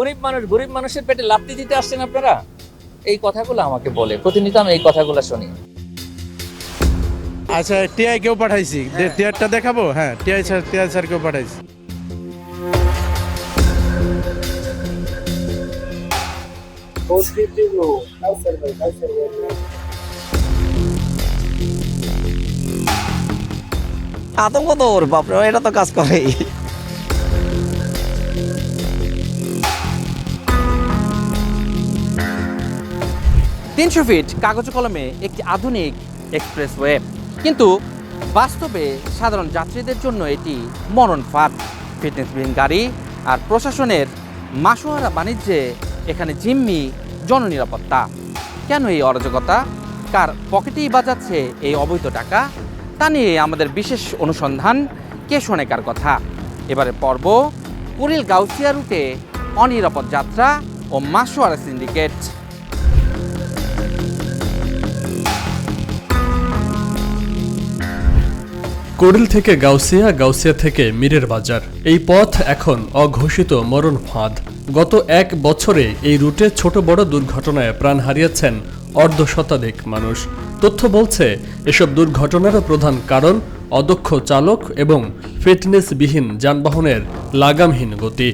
গরিব মানুষের পেটে লাথি দিতে আসছেন আপনারা। এই কথাগুলো আমাকে বলে প্রতিনিয়ত, আমি এই কথাগুলো শুনি। আচ্ছা, টিআই কেউ পাঠাইছি, টিআরটা দেখাবো। হ্যাঁ, টিআই স্যার কেউ পাঠাইছি। আতঙ্ক তো ওর বাপরে, এটা তো কাজ করে। 300 ফিট কাগজ কলমে একটি আধুনিক এক্সপ্রেসওয়ে, কিন্তু বাস্তবে সাধারণ যাত্রীদের জন্য এটি মরণ ফাঁদ। ফিটনেসবিহীন গাড়ি আর প্রশাসনের মাসোহারা বাণিজ্যে এখানে জিম্মি জননিরাপত্তা। কেন এই অরাজকতা? কার পকেটেই বাজাচ্ছে এই অবৈধ টাকা? তা নিয়ে আমাদের বিশেষ অনুসন্ধান। কে শোনে কার কথা? এবারে পর্ব কুড়িল গাউসিয়া রুটে অনিরাপদ যাত্রা ও মাসোহারা সিন্ডিকেট। কুড়িল থেকে গাউসিয়া, গাউসিয়া থেকে মীরের বাজার, এই পথ এখন অঘোষিত মরণ ফাঁদ। গত 1 বছরে এই রুটে ছোট বড় দুর্ঘটনায় প্রাণ হারিয়েছেন অর্ধশতাধিক মানুষ। তথ্য বলছে এসব দুর্ঘটনার প্রধান কারণ অদক্ষ চালক এবং ফিটনেসবিহীন যানবাহনের লাগামহীন গতি।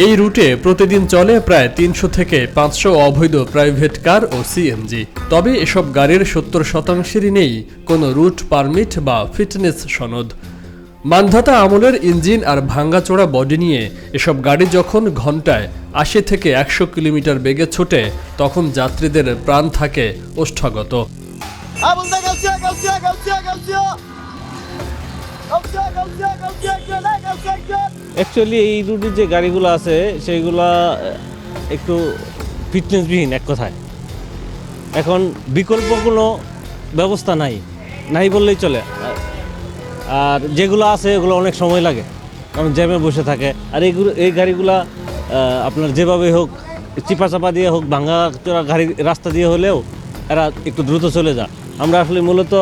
এই রুটে প্রতিদিন চলে প্রায় 300 থেকে 500 অবৈধ প্রাইভেট কার ও সিএনজি। তবে এসব গাড়ির 70%-ই নেই কোনো রুট পারমিট বা ফিটনেস সনদ। মানধাতা আমলের ইঞ্জিন আর ভাঙ্গাচোরা বডি নিয়ে এসব গাড়ি যখন ঘন্টায় 80 থেকে 100 কিলোমিটার বেগে ছোটে, তখন যাত্রীদের প্রাণ থাকে ওষ্ঠাগত। অ্যাকচুয়ালি এই রুটে যে গাড়িগুলো আছে সেইগুলা একটু ফিটনেসবিহীন, এক কথায়। এখন বিকল্প কোনো ব্যবস্থা নাই বললেই চলে। আর যেগুলো আছে এগুলো অনেক সময় লাগে, কারণ জ্যামে বসে থাকে। আর এই গাড়িগুলা আপনার যেভাবে হোক, চিপাচাপা দিয়ে হোক, ভাঙা চোরা গাড়ি রাস্তা দিয়ে হলেও এরা একটু দ্রুত চলে যায়। আমরা আসলে মূলত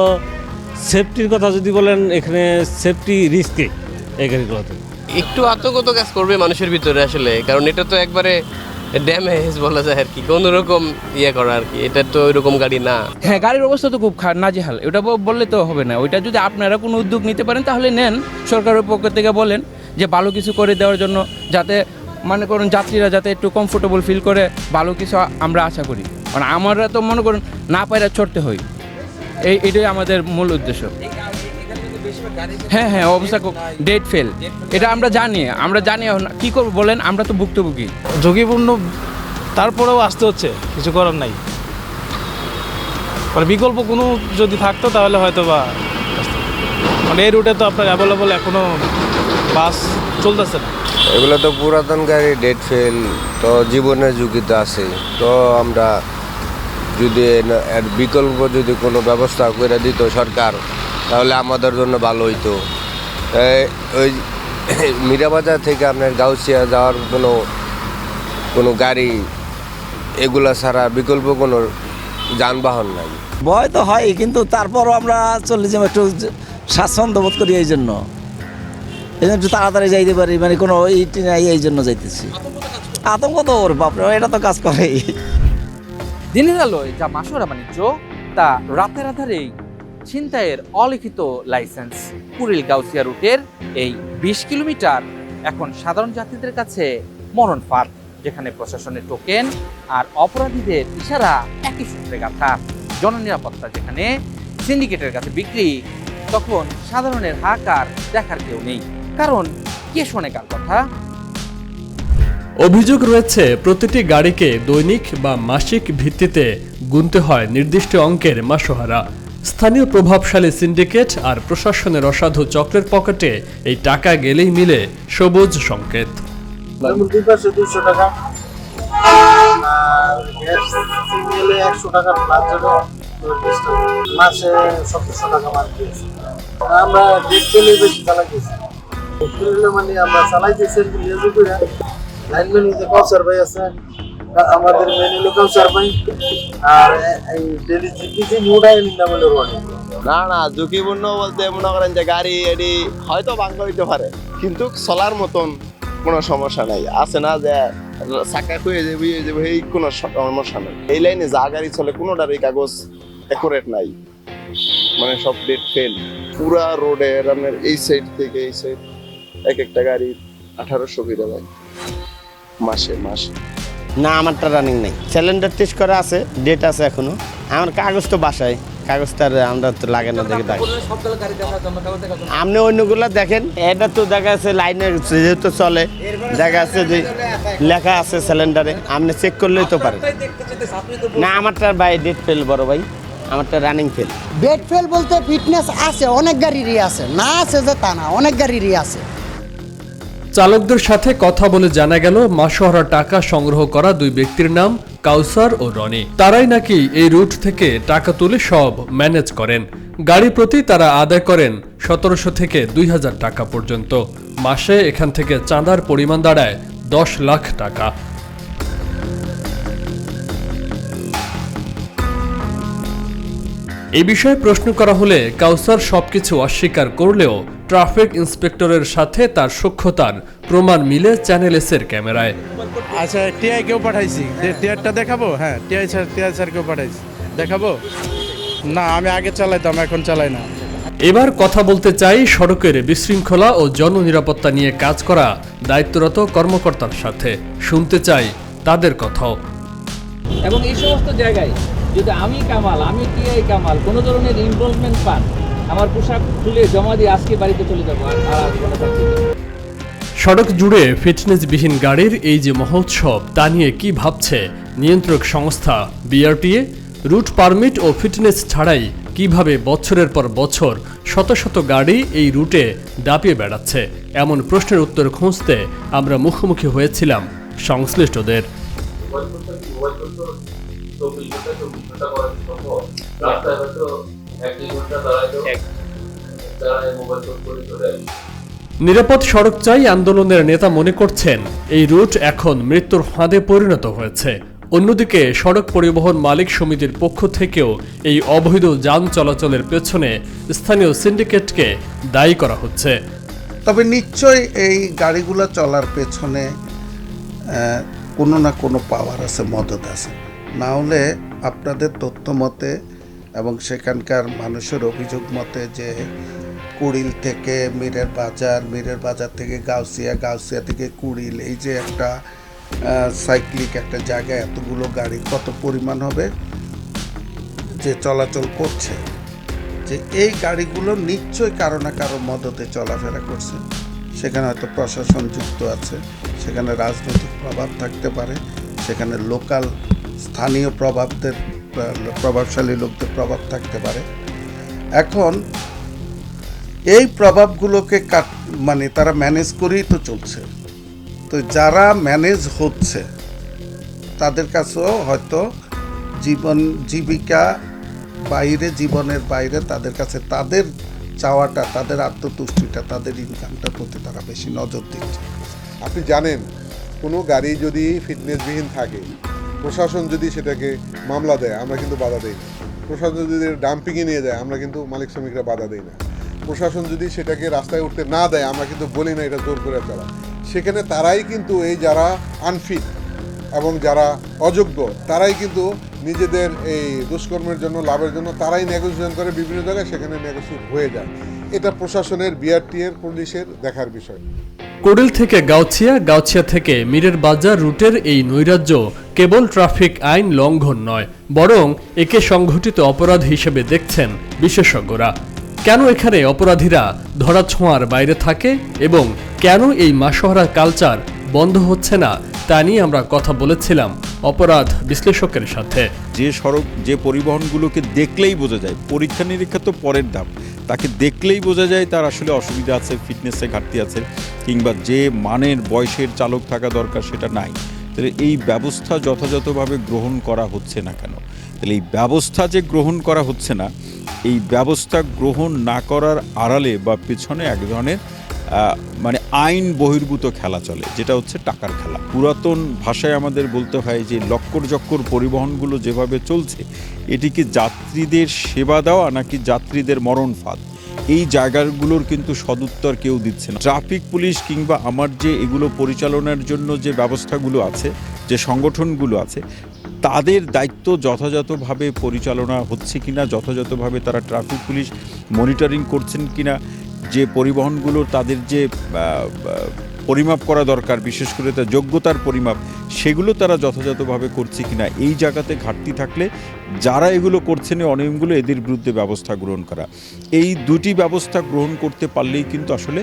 সেফটির কথা যদি বলেন, এখানে সেফটি রিস্কে এই গাড়িগুলোতে একটু আতঙ্ক তো কাজ করবে মানুষের ভিতরে আসলে, কারণ এটা তো একবারে ড্যামেজ বলা যায় আর কি, কোনো রকম ইয়ে করা আর কি। এটা তো ওইরকম গাড়ি না। হ্যাঁ, গাড়ির অবস্থা তো খুব নাজেহাল। ওটা বললে তো হবে না। ওইটা যদি আপনারা কোনো উদ্যোগ নিতে পারেন তাহলে নেন, সরকারের পক্ষ থেকে বলেন যে ভালো কিছু করে দেওয়ার জন্য, যাতে মনে করুন যাত্রীরা যাতে একটু কমফোর্টেবল ফিল করে, ভালো কিছু আমরা আশা করি। মানে আমরা তো মনে করুন না পায়রা ছড়তে হই, এটাই আমাদের মূল উদ্দেশ্য। হ্যাঁ, অবস্থা ডেট ফেল, এটা আমরা জানি কি করবো বলেন, আমরা তো ভুক্তভোগী। ঝুঁকিপূর্ণ, তারপরেও আসতে হচ্ছে, কিছু করার নাই। মানে বিকল্প কোনো যদি থাকতো তাহলে হয়তো বা, মানে এই রুটে তো আপনার অ্যাভেলেবল এখনো বাস চলতেছে না। এগুলো তো পুরাতন গাড়ি, ডেট ফেল, তো জীবনের ঝুঁকি তো আছে। তো আমরা যদি এর বিকল্প যদি কোনো ব্যবস্থা করে দিত সরকার, তাহলে আমাদের জন্য ভালো হইতো। ওই মীরাবাজার থেকে আপনার গাউসিয়া যাওয়ার কোনো গাড়ি, এগুলা ছাড়া বিকল্প কোনো যানবাহন নাই। ভয় তো হয়, কিন্তু তারপরও আমরা চলে যাবো, একটু স্বাচ্ছন্দ্য বোধ করি। এই জন্য একটু তাড়াতাড়ি যাইতে পারি, মানে কোনো এইটি নাই, এই জন্য যাইতেছি। আতঙ্ক তো ওর বাপরে, এটা তো কাজ করে। দিনের আলোয় যা মাসোহারা বাণিজ্য, তা রাতের আধারেই ছিনতাইয়ের অলিখিত লাইসেন্স। কুড়িল গাউসিয়া রুটের এই 20 কিলোমিটার এখন সাধারণ যাত্রীদের কাছে মরণ ফাঁদ, যেখানে প্রশাসনের টোকেন আর অপরাধীদের ইশারা একই সূত্রে গাঁথা। জননিরাপত্তা যেখানে সিন্ডিকেটের কাছে বিক্রি, তখন সাধারণের হাহাকার দেখার কেউ নেই। কারণ কে শোনে কার কথা? অভিযোগ রয়েছে প্রতিটি গাড়িকে দৈনিক বা মাসিক ভিত্তিতে গুনতে হয় নির্দিষ্ট অঙ্কের মাসোহারা। স্থানীয় প্রভাবশালী সিন্ডিকেট আর প্রশাসনের অসাধু চক্রের পকেটে এই টাকা গেলেই মিলে সবুজ সংকেত। 200 টাকা গেলে 100 টাকা প্লাস যাবে, মাসে 1700 টাকা মার দিয়েছি। আমরা ডিজেলে বেশি চালাইতেছি, মানে আমরা চালাইতেছি লাইনম্যান কাউসার ভাই আছে, আমাদের মেন লোকাল সার ভাই, আর এই ডেলি জিপি যে মোড়াই নিলাম হলো রোড, না না ঝুঁকিপূর্ণ বলতে মনে করেন যে গাড়ি এটি হয়তো ভাঙতে হইতে পারে, কিন্তু চলার মতন কোনো সমস্যা নাই। আছে না যে চাকা খুঁয়ে যাবে এই কোনো সমস্যা নেই। এই লাইনে যা গাড়ি চলে কোনোটারই কাগজ অ্যাকুরেট নাই, মানে সব ডেট ফেল। পুরা রোডের আপনার এই সাইড থেকে এই সাইড এক একটা গাড়ি 1800 করে যায় মাসে। না, আমারটা রানিং নেই, সিলিন্ডার টেস্ট করা আছে, ডেট আছে এখনো। আমার কাগজ তো বাসায়, কাগজটা আমরা তো লাগে না দেখে থাকি। আপনি অন্যগুলো দেখেন, এটা তো দেখা যাচ্ছে লাইনে যেহেতু চলে, দেখা যাচ্ছে যে লেখা আছে সিলিন্ডারে, আপনি চেক করলেই তো পারেন। না, আমারটা ভাই ডেট ফেল বড় ভাই, আমারটা রানিং ফেল। ডেট ফেল বলতে ফিটনেস আছে, অনেক গাড়িরই আছে, না আছে যে তা না, অনেক গাড়িরই আছে। চালকদের সাথে কথা বলে জানা গেল মাসোহারা টাকা সংগ্রহ করা দুই ব্যক্তির নাম কাউসার ও রনি। তারাই নাকি এই রুট থেকে টাকা তুলে সব ম্যানেজ করেন। গাড়ি প্রতি তারা আদায় করেন 1700 থেকে 2000 টাকা পর্যন্ত। মাসে এখান থেকে চাঁদার পরিমাণ দাঁড়ায় 10 লাখ টাকা। এই বিষয়ে প্রশ্ন করা হলে কাউসার সবকিছু অস্বীকার করলেও ট্রাফিক ইন্সপেক্টরের সাথে তার সখ্যতার প্রমাণ মিলে চ্যানেল এসের ক্যামেরায়। আচ্ছা, টিআই কেউ পাঠাইছি, টিআরটা দেখাবো? হ্যাঁ, টিআই স্যার কেউ পাঠাইছি, দেখাবো? না, আমি আগে চালাইতাম, এখন চালাই না। এবার কথা বলতে চাই সড়কের বিশৃঙ্খলা ও জননিরাপত্তা নিয়ে কাজ করা দায়িত্বরত কর্মকর্তার সাথে। শুনতে চাই তাদের কথাও। এবং এই সমস্ত জায়গায় যদি আমি টিআই কামাল কোনো ধরনের ইনভলভমেন্ট পান, আমার পোশাক খুলে জমা দিয়ে আজকে বাড়িতে চলে যাবো। সড়ক জুড়ে ফিটনেসবিহীন গাড়ির এই যে মহোৎসব, তা নিয়ে কি ভাবছে নিয়ন্ত্রক সংস্থা বিআরটিএ? রুট পারমিট ও ফিটনেস ছাড়াই কিভাবে বছরের পর বছর শত শত গাড়ি এই রুটে দাপিয়ে বেড়াচ্ছে, এমন প্রশ্নের উত্তর খুঁজতে আমরা মুখোমুখি হয়েছিলাম সংশ্লিষ্টদের। নিরাপদ সড়ক চাই আন্দোলনের নেতা মনে করছেন এই রুট এখন মৃত্যুর ফাঁদে পরিণত হয়েছে। অন্যদিকে সড়ক পরিবহন মালিক সমিতির পক্ষ থেকেও এই অবৈধ যান চলাচলের পেছনে স্থানীয় সিন্ডিকেটকে দায়ী করা হচ্ছে। তবে নিশ্চয়ই এই গাড়িগুলো চলার পেছনে কোনো না কোনো পাওয়ার আছে, মদত আছে। না হলে আপনাদের তথ্য মতে এবং সেখানকার মানুষের অভিযোগ মতে যে কুড়িল থেকে মীরের বাজার থেকে গাউসিয়া থেকে কুড়িল, এই যে একটা সাইক্লিক একটা জায়গায় এতগুলো গাড়ি কত পরিমাণ হবে যে চলাচল করছে, যে এই গাড়িগুলো নিশ্চয়ই কারো না কারো মদতে চলাফেরা করছে। সেখানে হয়তো প্রশাসন যুক্ত আছে, সেখানে রাজনৈতিক প্রভাব থাকতে পারে, সেখানে লোকাল স্থানীয় প্রভাবশালী লোকদের প্রভাব থাকতে পারে। এখন এই প্রভাবগুলোকে মানে তারা ম্যানেজ করেই তো চলছে। তো যারা ম্যানেজ হচ্ছে তাদের কাছেও হয়তো জীবিকা বাইরে, জীবনের বাইরে তাদের কাছে তাদের চাওয়াটা, তাদের আত্মতুষ্টিটা, তাদের ইনকামটার প্রতি তারা বেশি নজর দিচ্ছে। আপনি জানেন, কোনো গাড়ি যদি ফিটনেসবিহীন থাকে, প্রশাসন যদি সেটাকে মামলা দেয়, আমরা কিন্তু বাধা দিই না। প্রশাসন যদি ডাম্পিংয়ে নিয়ে যায়, আমরা কিন্তু মালিক শ্রমিকরা বাধা দিই না। প্রশাসন যদি সেটাকে রাস্তায় উঠতে না দেয়, আমরা কিন্তু বলি না এটা জোর করে চালা। সেখানে তারাই কিন্তু এই যারা আনফিট এবং যারা অযোগ্য, তারাই কিন্তু নিজেদের এই দুষ্কর্মের জন্য, লাভের জন্য তারাই নেগোসিয়েশন করে বিভিন্ন জায়গায়, সেখানে নেগোসিয়েট হয়ে যায়। এটা প্রশাসনের, বিআরটিএর, পুলিশের দেখার বিষয়। কুড়িল থেকে গাউছিয়া থেকে মীরের বাজার রুটের এই নৈরাজ্য কেবল ট্রাফিক আইন লঙ্ঘন নয়, বরং একে সংঘটিত অপরাধ হিসেবে দেখছেন বিশেষজ্ঞরা। কেন এখানে অপরাধীরা ধরাছোঁয়ার বাইরে থাকে এবং কেন এই মাসোহারা কালচার বন্ধ হচ্ছে না, তা নিয়ে আমরা কথা বলেছিলাম অপরাধ বিশ্লেষকের সাথে। যে সড়ক, যে পরিবহনগুলোকে দেখলেই বোঝা যায়, পরীক্ষা নিরীক্ষা তো পরের ধাপ, তাকে দেখলেই বোঝা যায় তার আসলে অসুবিধা আছে, ফিটনেসে ঘাটতি আছে, কিংবা যে মানের বয়সের চালক থাকা দরকার সেটা নাই, তাহলে এই ব্যবস্থা যথাযথভাবে গ্রহণ করা হচ্ছে না কেন? তাহলে এই ব্যবস্থা যে গ্রহণ করা হচ্ছে না, এই ব্যবস্থা গ্রহণ না করার আড়ালে বা পেছনে এক ধরনের মানে আইন বহির্ভূত খেলা চলে, যেটা হচ্ছে টাকার খেলা। পুরাতন ভাষায় আমাদের বলতে হয় যে লক্কর জক্কর পরিবহনগুলো যেভাবে চলছে, এটিকে যাত্রীদের সেবা দেওয়া নাকি যাত্রীদের মরণ ফাঁদ, এই জায়গাগুলোর কিন্তু সদুত্তর কেউ দিচ্ছে না। ট্রাফিক পুলিশ কিংবা আমার যে এগুলো পরিচালনার জন্য যে ব্যবস্থাগুলো আছে, যে সংগঠনগুলো আছে, তাদের দায়িত্ব যথাযথভাবে পরিচালনা হচ্ছে কিনা, যথাযথভাবে তারা ট্রাফিক পুলিশ মনিটরিং করছেন কিনা, যে পরিবহনগুলো তাদের যে পরিমাপ করা দরকার, বিশেষ করে তার যোগ্যতার পরিমাপ, সেগুলো তারা যথাযথভাবে করছে কিনা, এই জায়গাতে ঘাটতি থাকলে যারা এগুলো করছেন অনিয়মগুলো, এদের বিরুদ্ধে ব্যবস্থা গ্রহণ করা, এই দুটি ব্যবস্থা গ্রহণ করতে পারলেই কিন্তু আসলে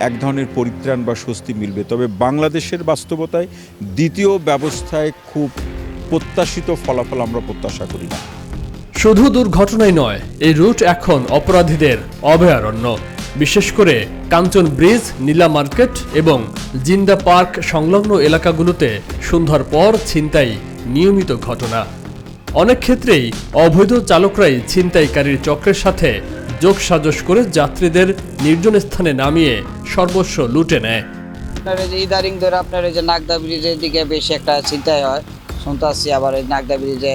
এক ধরনের পরিত্রাণ বা স্বস্তি মিলবে। তবে বাংলাদেশের বাস্তবতায় দ্বিতীয় ব্যবস্থায় খুব প্রত্যাশিত ফলাফল আমরা প্রত্যাশা করি না। শুধু দুর্ঘটনাই নয়, এই রুট এখন অপরাধীদের অভয়ারণ্য। বিশেষ করে কাঞ্চন ব্রিজ, নীলা মার্কেট এবং জিন্দা পার্ক সংলগ্ন এলাকাগুলোতে সন্ধ্যার পর ছিনতাই নিয়মিত ঘটনা। অনেক ক্ষেত্রেই অবৈধ চালকরাই ছিনতাইকারীর চক্রের সাথে যোগসাজশ করে যাত্রীদের নির্জন স্থানে নামিয়ে সর্বস্ব লুটে নেয়। আপনার এই যে ইদারিং ধরে আপনার এই যে নাগদা ব্রিজের দিকে বেশি একটা ছিনতাই হয় শুনতে আসছি। আবার এই নাগদা ব্রিজে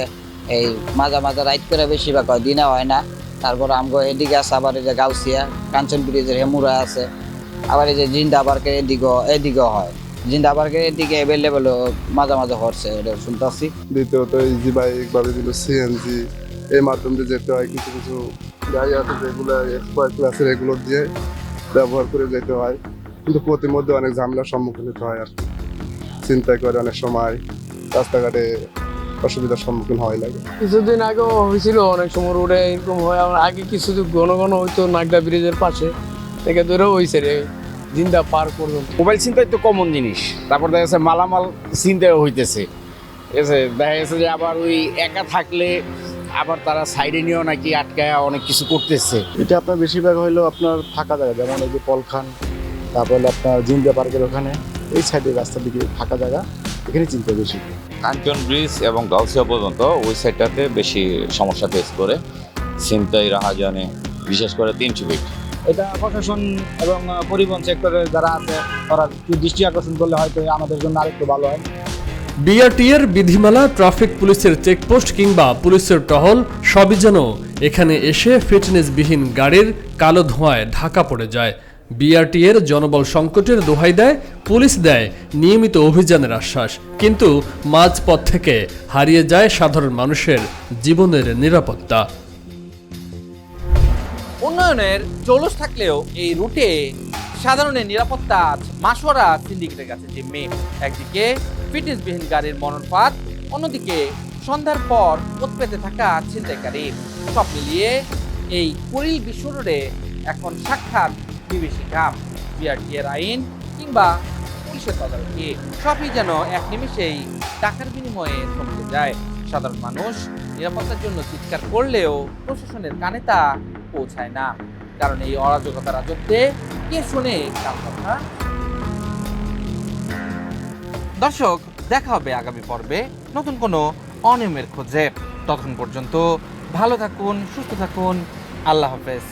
এই মাঝে মাঝে রাইড করে বেশিরভাগ হয়, দিনে হয় না। তারপর আমগো এদিকে আছে আবার এই যে গাউসিয়া, কাঞ্চন ব্রিজের হেমুরা আছে, আবার এই যে জিন্দা পার্কের এদিকেও হয়। জিন্দা পার্কের এদিকে অ্যাভেলেবেল মাঝে মাঝে হচ্ছে, এটা শুনতে আসছি। দ্বিতীয়ত ইজি বাইক বা বিভিন্ন সিএনজি এই মাধ্যম দিয়ে যেতে হয়। কিছু কিছু গাড়ি আছে যেগুলো এক্সপায়ার ক্লাসের, এগুলো দিয়ে ব্যবহার করে যেতে হয়, কিন্তু প্রতিমধ্যে অনেক ঝামেলার সম্মুখীন হতে হয় আর কি। চিন্তা করে অনেক সময় রাস্তাঘাটে অসুবিধার সম্মুখীন হয় লাগে। কিছুদিন আগেও হয়েছিল, অনেক সময় রোডে এরকম হয়। আগে কিছুদিন ঘন ঘন হইতো নাগদা ব্রিজের পাশে থেকে ধরে হয়েছে রে জিন্দা পার পর্যন্ত। মোবাইল ছিনতাই তো কমন জিনিস, তারপর দেখা যাচ্ছে মালামাল ছিনতাই হইতেছে, ঠিক আছে। দেখা যাচ্ছে যে আবার ওই একা থাকলে আবার তারা সাইডে নিয়েও নাকি আটকায় অনেক কিছু করতেছে। এটা আপনার বেশিরভাগ হইলো আপনার ফাঁকা জায়গা, যেমন এই যে পলখান, তারপর আপনার জিন্দা পার্কের ওখানে এই সাইডের রাস্তার দিকে ফাঁকা জায়গা, এখানে চিন্তা বেশি। কাঞ্চন ব্রিজ এবং গাউসিয়া পর্যন্ত ওই সাইডটাতে বেশি সমস্যা ফেস করে ছিনতাই, রাহাজানি, বিশেষ করে 300 ফিট। এটা প্রশাসন এবং পরিবহন সেক্টরের যারা আছে তারা একটু দৃষ্টি আকর্ষণ করলে হয়তো আমাদের জন্য আরেকটু ভালো হয়। বিআরটি এর বিধিমালা, ট্রাফিক পুলিশের চেকপোস্ট কিংবা পুলিশের টহল সবই যেন এখানে এসে ফিটনেসবিহীন গাড়ির কালো ধোঁয়ায় ঢাকা পড়ে যায়। বিআরটি এর জনবল সংকটের দোহাই দেয়, পুলিশ দেয় নিয়মিত অভিযানের আশ্বাস, কিন্তু মাঝপথ থেকে হারিয়ে যায় সাধারণ মানুষের জীবনের নিরাপত্তা। উন্নয়নের জৌলুস থাকলেও এই রুটে সাধারণের নিরাপত্তা মাসোয়ারা সিন্ডিকেটের কাছে জিম্মি। একদিকে ফিটনেসবিহীন গাড়ির মরণ ফাঁদ, অন্যদিকে সন্ধ্যার পর উৎপেতে থাকা ছিনতাইকারী। সব মিলিয়ে এই কুড়িল বিশ্ব রোডে এখন সাক্ষাৎ বিভীষিকা। বিআরটি এর আইন কিংবা পুলিশের তদারকি সবই যেন এক নিমেষেই টাকার বিনিময়ে থমকে যায়। সাধারণ মানুষ নিরাপত্তার জন্য চিৎকার করলেও প্রশাসনের কানে তা পৌঁছায় না, কারণ এই অরাজকতা রাজত্বে কে শোনে কার কথা। দর্শক, দেখা হবে আগামী পর্বে নতুন কোনো অনিয়মের খোঁজে। ততক্ষণ পর্যন্ত ভালো থাকুন, সুস্থ থাকুন। আল্লাহ হাফেজ।